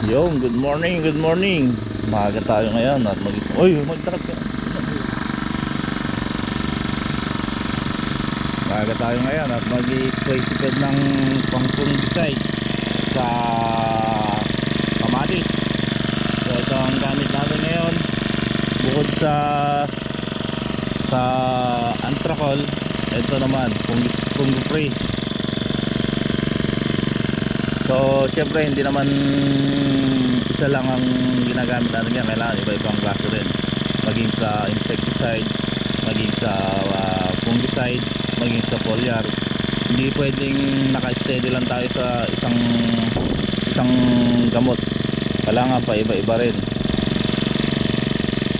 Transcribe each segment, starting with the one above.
Yo, good morning, good morning. Maaga tayo ngayon at magtakap ka. Maaga tayo ngayon at mag-spray sipid ng pang-fungicide sa kamatis. So ito ang gamit natin ngayon. Bukod sa Antracol, ito naman Fungi-Free. So syempre hindi naman isa lang ang ginagamit natin yan, kailangan iba-ibang klase rin, maging sa insecticide, maging sa fungicide, maging sa foliar. Hindi pwedeng naka-steady lang tayo sa isang gamot, kailangan pa iba-iba rin,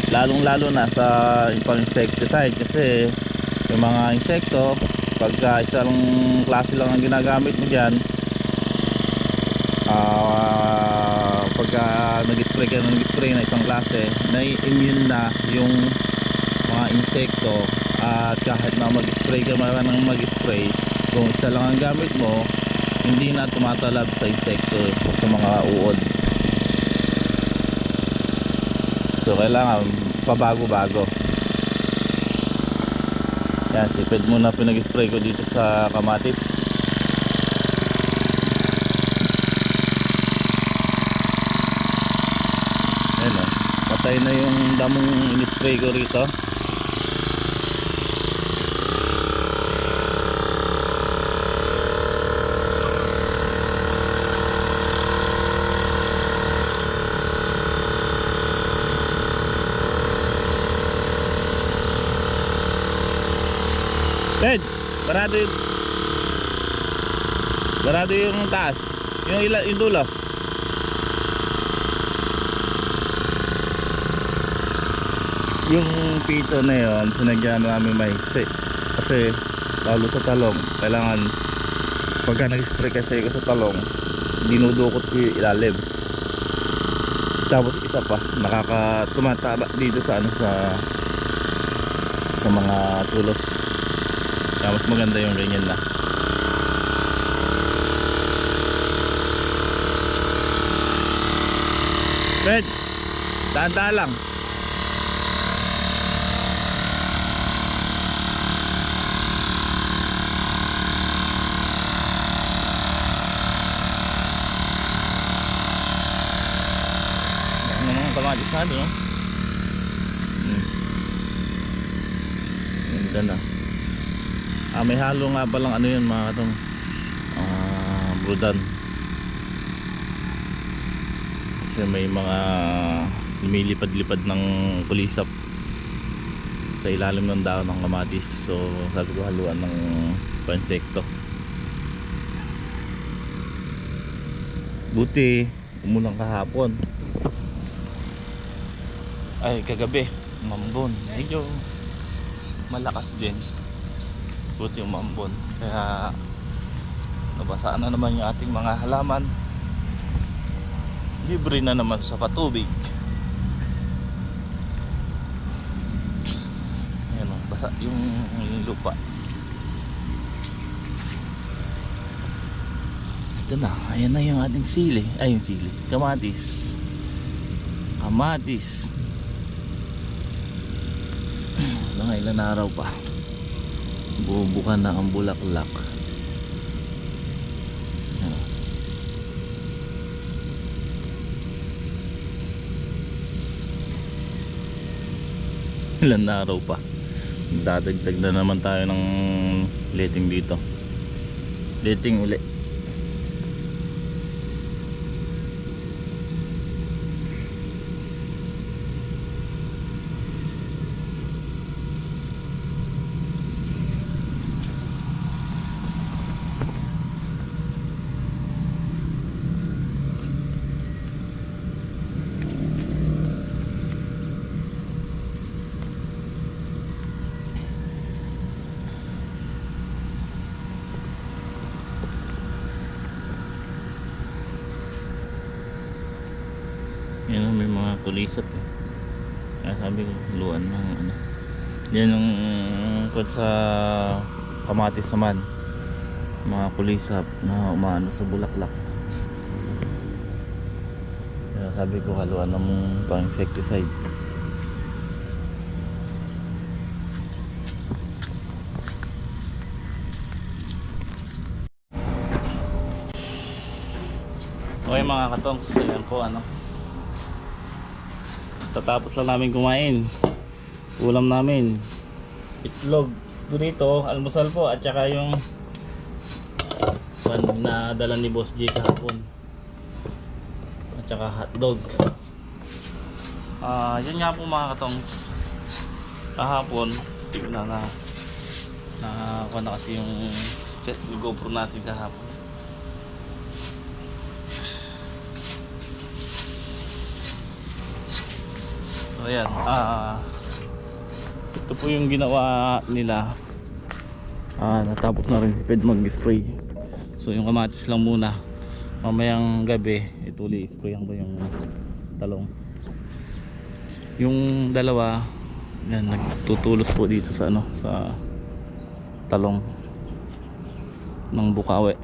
lalong lalo na sa pang-insecticide, kasi yung mga insekto pagka isang klase lang ang ginagamit mo dyan, pagka nag-spray na isang klase, na-immune na yung mga insekto, at kahit na mag-spray ka ng mag-spray, kung isa lang ang gamit mo, hindi na tumatalab sa insekto, sa mga uod. So kailangan pabago-bago. Yan, sipid muna pinag-spray ko dito sa kamatis. Patay na yung damong in-spray ko rito. Ted, barado yung taas, yung dulo. Yung pito na yun, sinagyan namin mahigsi kasi lalo sa talong, kailangan pagka nag-spray kasi ko sa talong, dinudukot ko yung ilalim. Tapos isa pa, tumataba dito sa mga tulos. Kaya mas maganda yung ganyan na. Fred, tahan-tahan lang. Kamatis na doon, ganda na. May halo nga palang ano yun mga katong brudan, kasi may mga lumilipad-lipad ng kulisap sa ilalim ng dahon ng kamatis. So sabi ko haluan ng pansekto. Buti umulang kahapon, ay kagabi umambon, medyo malakas din. Buti umambon, kaya nabasa na naman yung ating mga halaman, libre na naman sa patubig. Ayan o, basa yung lupa. Ito na, ayan na yung ating sili, ay yung sili, kamatis. Mga ilan araw pa, bubukan na ang bulaklak. Ilan araw pa, dadagdag na naman tayo ng letting dito, letting uli. Yan, may mga kulisap eh. Kaya sabi ko luan ng ano. Yan yung sa kamatis naman, mga kulisap na umaano sa bulaklak. Sabi ko haluan ng pang insecticide. Okay mga katongs, ayan po ano. Tatapos lang namin kumain. Ulam namin itlog burrito, almusal po, at saka yung pan na dala ni Boss J kahapon. At saka hotdog. Yan nga po mga katongs. Kahapon, kuha na kasi yung GoPro natin kahapon. So ayan, ito po yung ginawa nila. Natapos na rin si Ped mag-spray. So yung kamatis lang muna. Mamayang gabi ituli sprayan ko yung talong. Yung dalawa yan, nagtutulos po dito sa ano, sa talong ng Bukawi.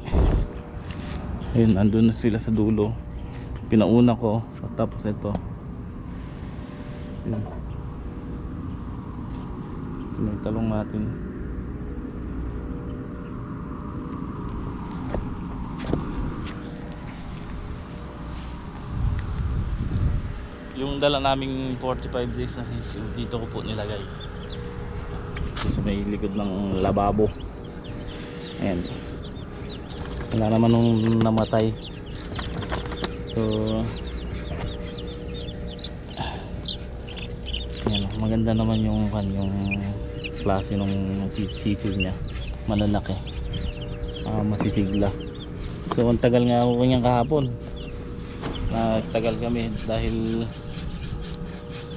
Ayun, andun na sila sa dulo. Pinauna ko, tapos ito. Yun. Yung talong natin. Yung dala naming 45 days na sisiw, dito ko po nilagay. Sa may likod ng lababo. Ayan. Wala naman nung namatay. So ayan, maganda naman yung klase ng sisiw niya. Malalaki. Masisigla. So ang tagal nga ako kanyang kahapon. Nagtagal kami dahil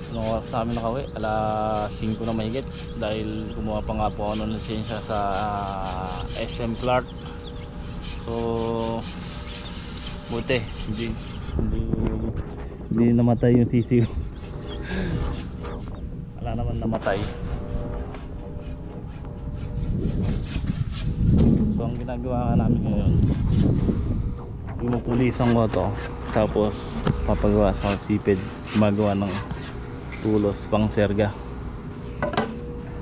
nung oras namin nakauwi, alas 5 na mahigit, dahil kumuha pa nga po ako ng lisensya sa SM Clark. So buti hindi namatay yung sisiw. Wala naman namatay. So ang ginagawa namin ngayon, inutulisan ko to, tapos papagawa sa sipid, gumagawa ng tulos pang serga.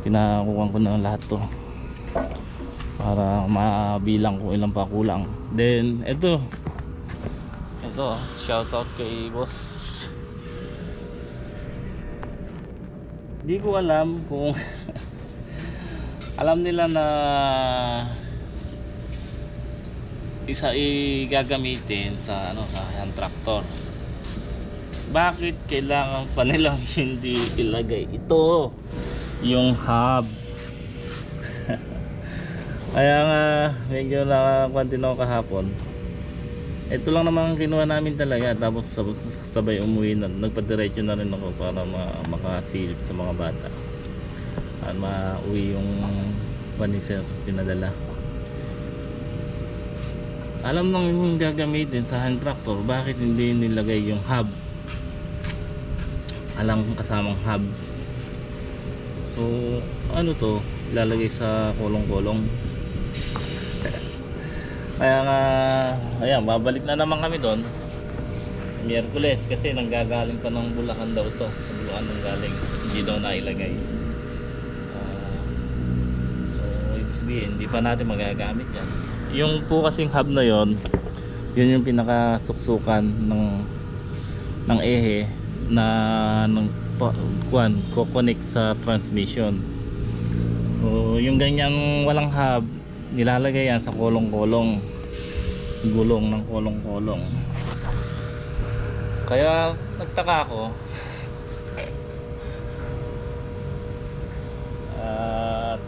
Pinakuha ko na lahat to para mabilang kung ilang pa kulang. Then ito shoutout kay boss. Di ko alam kung alam nila na isa igagamitin sa sa hand tractor. Bakit kailangan pa nilang hindi ilagay ito, yung hub? Kaya nga medyo nakakwantino ako kahapon. Ito lang naman kinuha namin talaga, tapos sabay umuwi na, nagpadiretso na rin ako para makasilip sa mga bata at mauwi yung panisir pinadala. Alam nang yung gagamitin sa hand tractor, bakit hindi nilagay yung hub? Alam kong kasamang hub. So ano to, ilalagay sa kolong-kolong. Kaya nga ayan, babalik na naman kami doon Miyerkules, kasi nanggagaling pa ng Bulacan daw to. Sa Bulacan nang galing, hindi daw nailagay. So ibig sabihin, hindi pa natin magagamit yan. Yung po kasing hub na yon, yun yung pinakasuksukan ng ehe na connect sa transmission. So yung ganyang walang hub, nilalagay yan sa kolong-kolong, gulong ng kolong-kolong. Kaya nagtaka ako at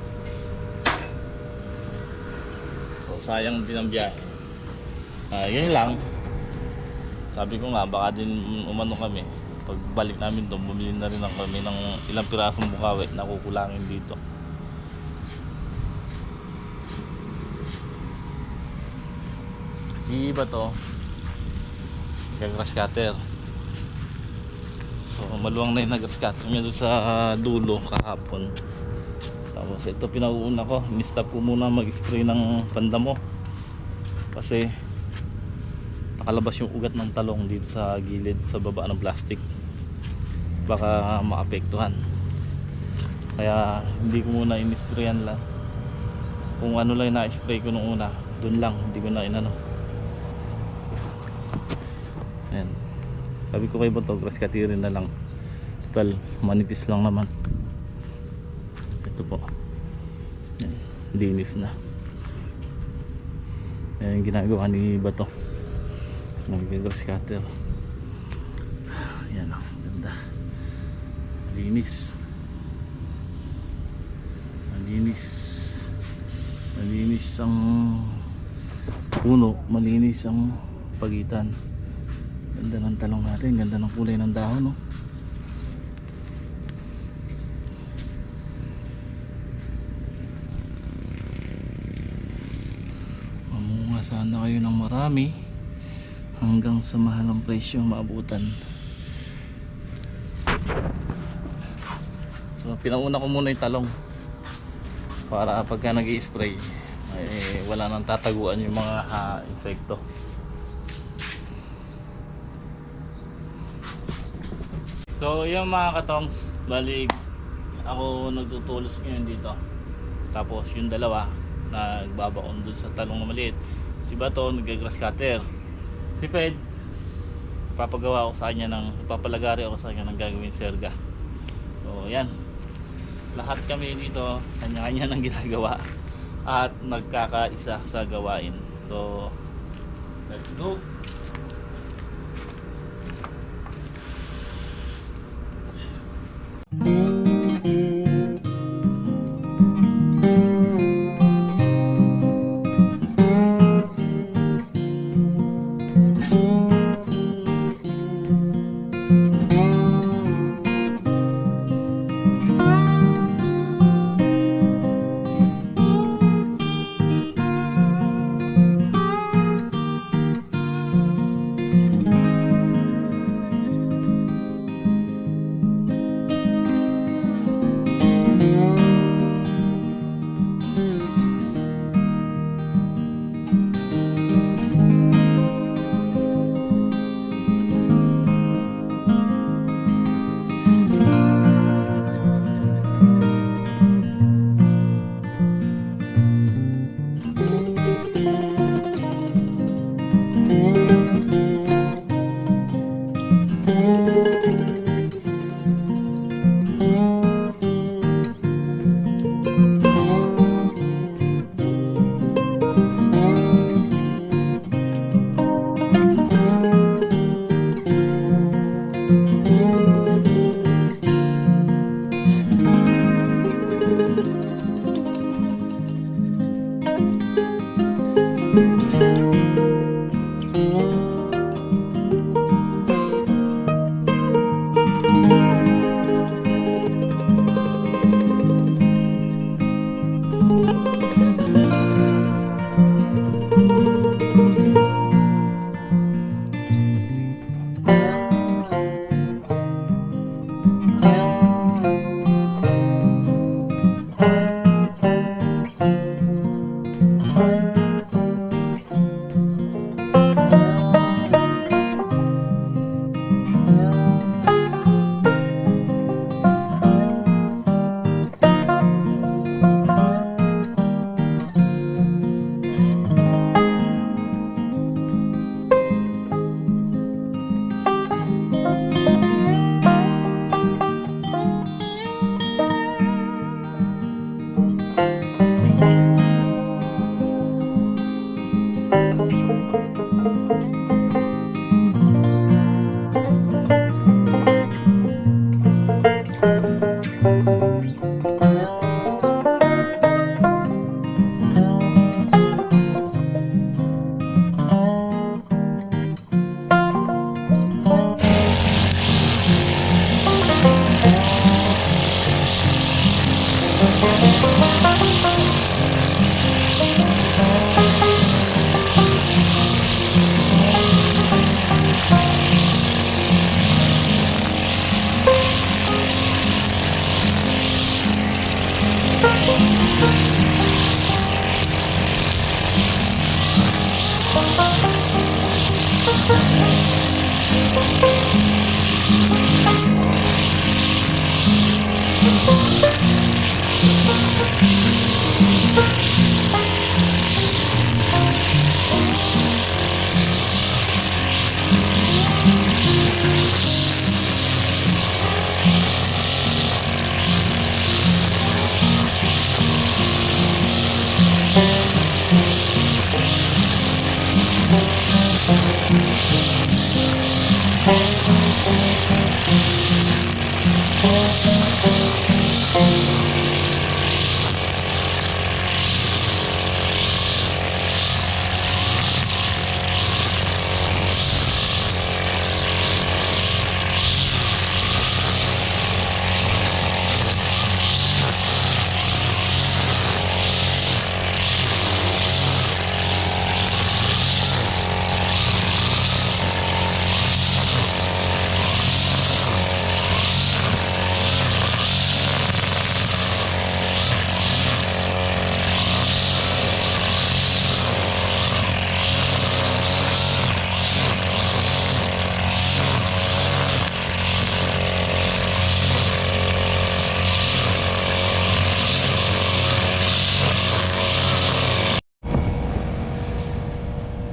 so sayang din ang biyahe. Yun lang, sabi ko nga baka din umano kami, pagbalik namin doon bumili na rin kami ng ilang pirasong bukawit na kukulangin dito. Iba to, grass cutter. So maluwang na yung grass cutter niya doon sa dulo kahapon. Tapos ito pinauuna ko, in-stop ko muna mag-spray ng pandamo kasi nakakalabas yung ugat ng talong dito sa gilid sa baba ng plastic, baka maapektuhan. Kaya hindi ko muna in-sprayan lang. Kung ano lang na-spray ko nung una, dun lang, hindi ko na inano. Ayan, sabi ko kay Bato, grass cutterin na lang, total manipis lang naman. Ito po, ayan, linis na. Ayan yung ginagawa ni Bato, nag-grass cutter. Ayan o, ganda, linis, malinis, malinis ang puno, malinis ang pagitan. Ganda ng talong natin, ganda ng kulay ng dahon, no? Mamunga sana kayo ng marami hanggang sa mahal ang presyo maabutan. So pinauna ko muna yung talong para pagka nag-i-spray wala nang tataguan yung mga insekto. So yung mga katongs, balik ako nagtutulos ngayon dito, tapos yung dalawa nagbabaon dun sa talong na maliit. Si Bato nag-grass cutter, si Ped papagawa ako sa kanya papalagari ako sa kanya ng gagawin serga. So yan, lahat kami dito kanya-kanya ng ginagawa at nagkakaisa sa gawain. So let's go.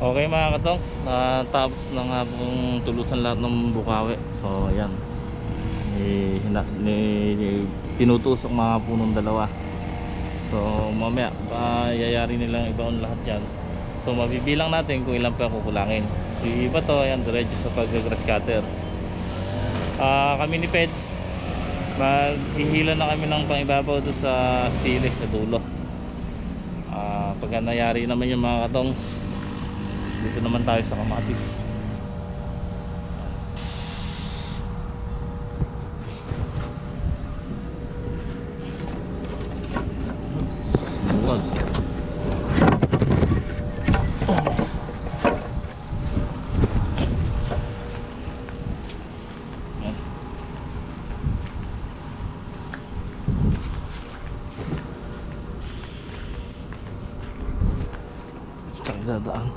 Okay mga katongs, natapos na nga pong tulusan lahat ng bukawi. So ayan, tinutusok mga punong dalawa. So mamaya yayari nilang ibaon lahat yan. So mabibilang natin kung ilan pa kukulangin. So iba to, ayan, diretso sa pag-grass cutter. Kami ni Ped, maghihila na kami ng pangibabaw doon sa sili sa dulo. Pagka nayari naman yung mga katongs, dito naman tayo sa kamatis. Buwag. Tayo dadaan.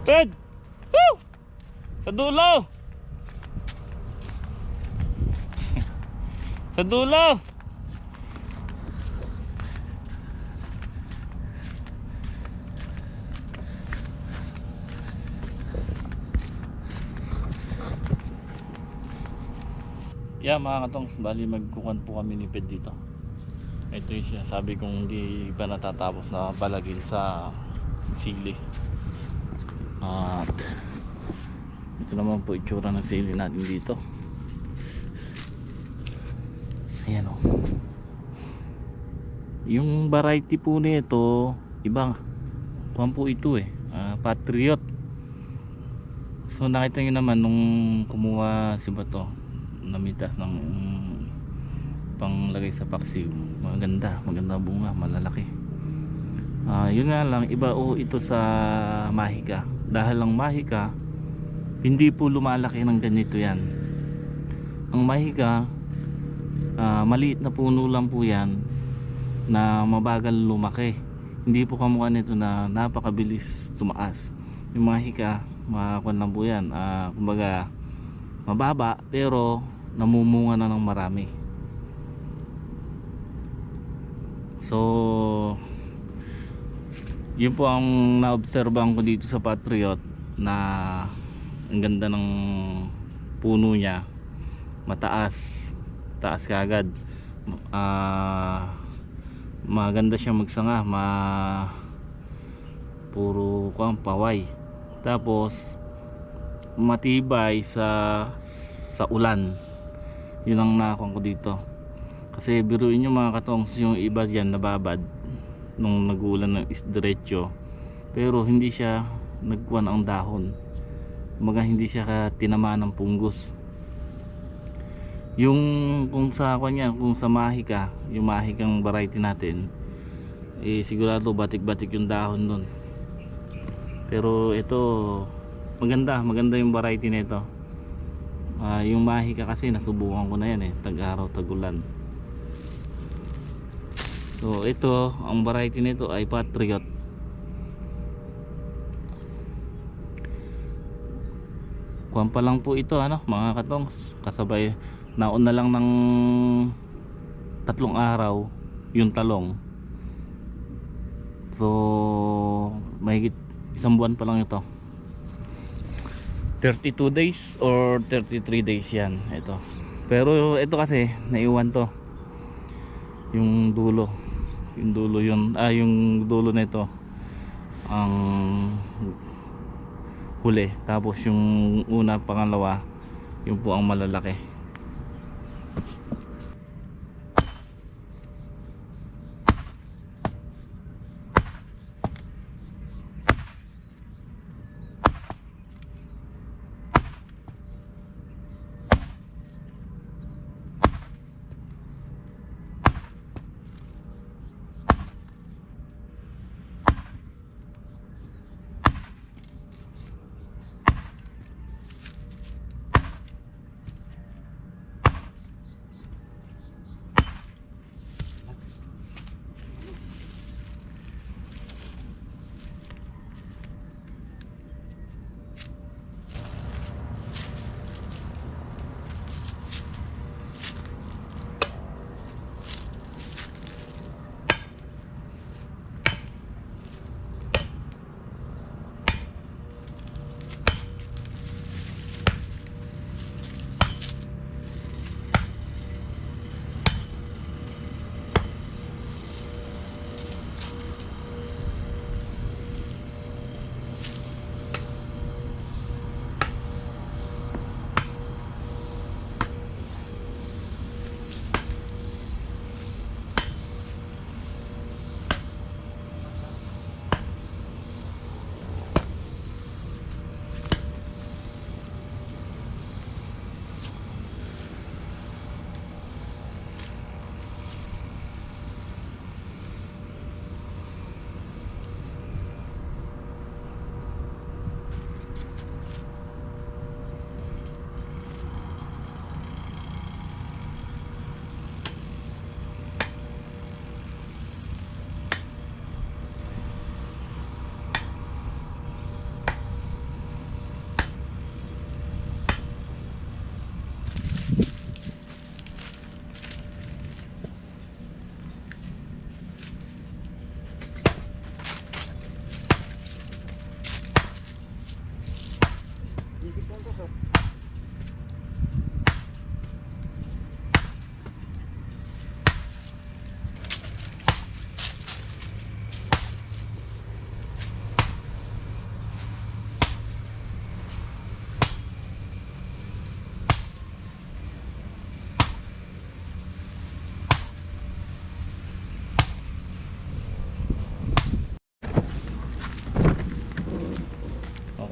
Ped! Woo! Sa dulo! Sa dulo! Yeah mga katongs, bali magkukan po kami ni Ped dito. Ito yung sinasabi kong hindi pa natatapos na palagin sa sili. At ito naman po itsura ng sili natin dito. Ayan o. Yung variety po nito iba. Tuwan po ito Patriot. So nakita nyo naman nung kumuha si Bato, namitas ng panglagay sa paksiw. Maganda bunga, malalaki. Yun nga lang, iba ito sa Mahika. Dahil ang Mahika hindi po lumalaki ng ganito yan. Ang Mahika maliit na puno lang po yan na mabagal lumaki. Hindi po kamukha nito na napakabilis tumaas. Yung Mahika makakuan lang po yan, kumbaga mababa pero namumunga na ng marami. So yun po ang naobserbahan ko dito sa Patriot, na ang ganda ng puno niya, mataas, taas kagad. Maganda siya magsanga, puro paway, tapos matibay sa ulan. Yun ang nakakuha ko dito. Kasi biruin nyo mga katongs, yung iba dyan nababad nung nag-uulan ng diretso, pero hindi siya nagkuhan ang dahon, mga hindi siya tinamaan ng punggos. Yung kung sa kanya, kung sa Mahika, yung Mahikang variety natin, sigurado batik-batik yung dahon nun. Pero ito maganda yung variety nito. Yung Mahika kasi nasubukan ko na yan tag-araw, tag-ulan. So ito, ang variety nito ay Patriot. Kuwan pa lang po ito ano, mga katongs. Kasabay naon na lang ng 3 araw yung talong. So mahigit 1 buwan pa lang ito. 32 days or 33 days yan ito. Pero ito kasi naiwan to. Yung dulo. Yung dulo yun, yung dulo nito ang huli. Tapos yung una, pangalawa, yung po ang malalaki.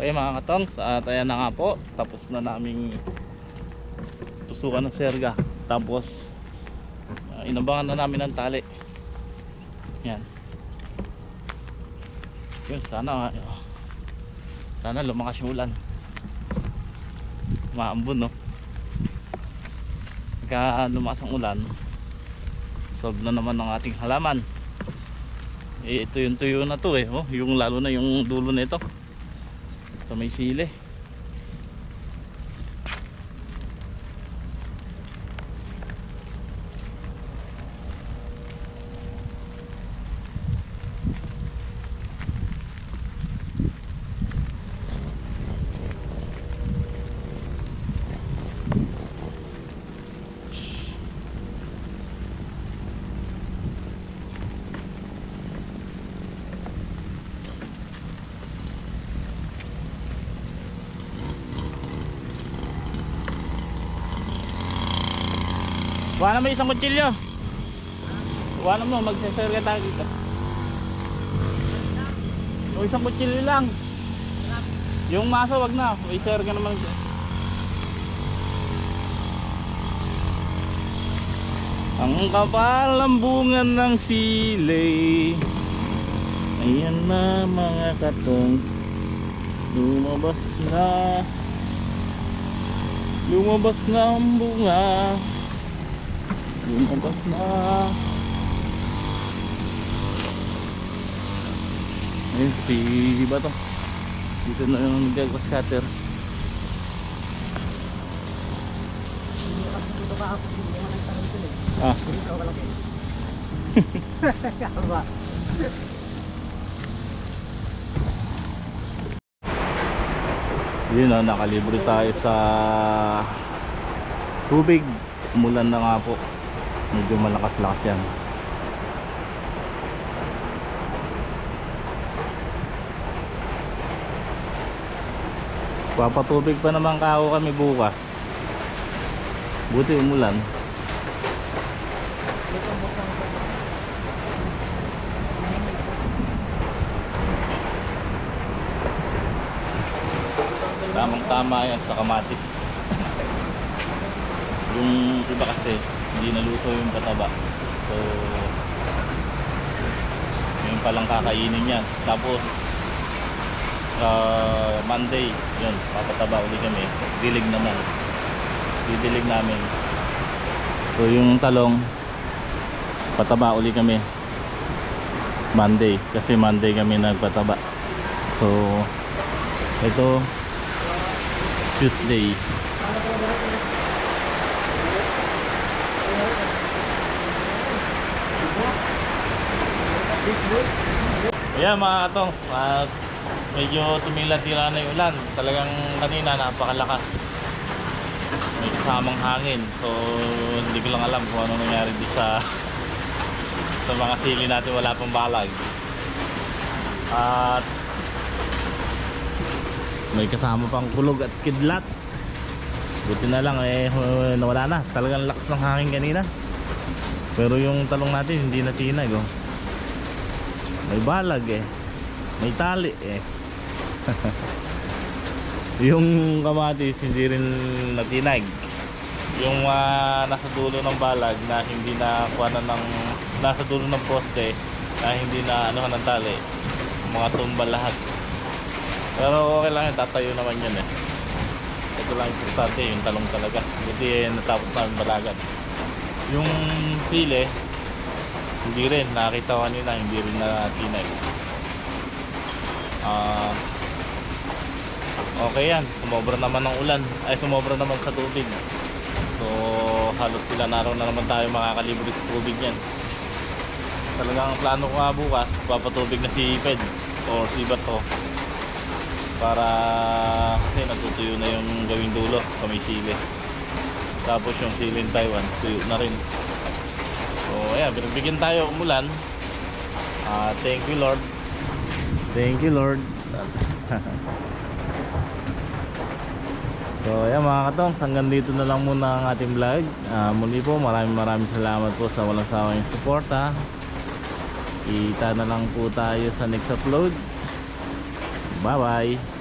Okay mga katongs, at ayan na nga po, tapos na naming tusukan ng serga. Tapos inabangan na namin ng tali. Yan. Yun, sana lumakas yung ulan. Maambon no. Pagka lumakas ang ulan, solve na naman ng ating halaman. Ito yung tuyo na to yung lalo na yung dulo nito. Sa may sili. Kuha na mo isang kutsilyo. Kuha na mo, magsaserga tayo dito. O isang kutsilyo lang. Yung masa wag na, may serga naman dito. Ang kapal ng bunga ng sili. Ayan na mga katong. Lumabas na ang bunga. Lumabas na. Ayun, si iba to. Dito na yung nag-grass cutter. Ah. Yun na, nakalibre tayo sa tubig. Umulan na nga po. Medyo malakas-lakas yan. Papatubig pa naman kao kami bukas. Buti umulan. Tamang tama yan sa kamatis. Yung iba kasi hindi naluto yung pataba, so yun palang kakainin yan. Tapos Monday yun, papataba ulit kami. Dilig naman, didilig namin. So yung talong pataba ulit kami Monday, kasi Monday kami nagpataba. So ito Tuesday. Ayan mga katongs, at medyo tumila-tila na yung ulan. Talagang kanina napakalakas, may kasamang hangin. So hindi ko lang alam kung ano nangyari di sa mga sili natin, wala pang balag. At may kasama pang kulog at kidlat. Buti na lang nawala na. Talagang lakas ng hangin kanina. Pero yung talong natin hindi natinag oh. May balag may tali yung kamatis hindi rin natinag. Yung nasa dulo ng balag na hindi na kuhanan ng, nasa dulo ng poste na hindi na anuhan ng tali, mga tumbal lahat. Pero okay lang yun, tatayo naman yun Ito lang importante, yung talong talaga. Buti natapos namin balagan. Yung sili hindi rin, nakita ko kanina, hindi rin natinag. Okay yan, sumobra naman ng ulan, ay sumobra naman sa tubig. So halos sila araw na naman tayo makakalibre sa tubig yan. Talagang plano ko nga bukas, papatubig na si Ped or si Bato, para kasi natutuyo na yung gawing dulo sa may sili. Tapos yung sili in Taiwan tuyo na rin. So ayan, binibigyan tayo umulan. Thank you Lord. Thank you Lord. So ayan mga katongs, hanggang dito na lang muna ang ating vlog. Muli po maraming salamat po sa walang sawang suporta. Kita na lang po tayo sa next upload. Bye bye.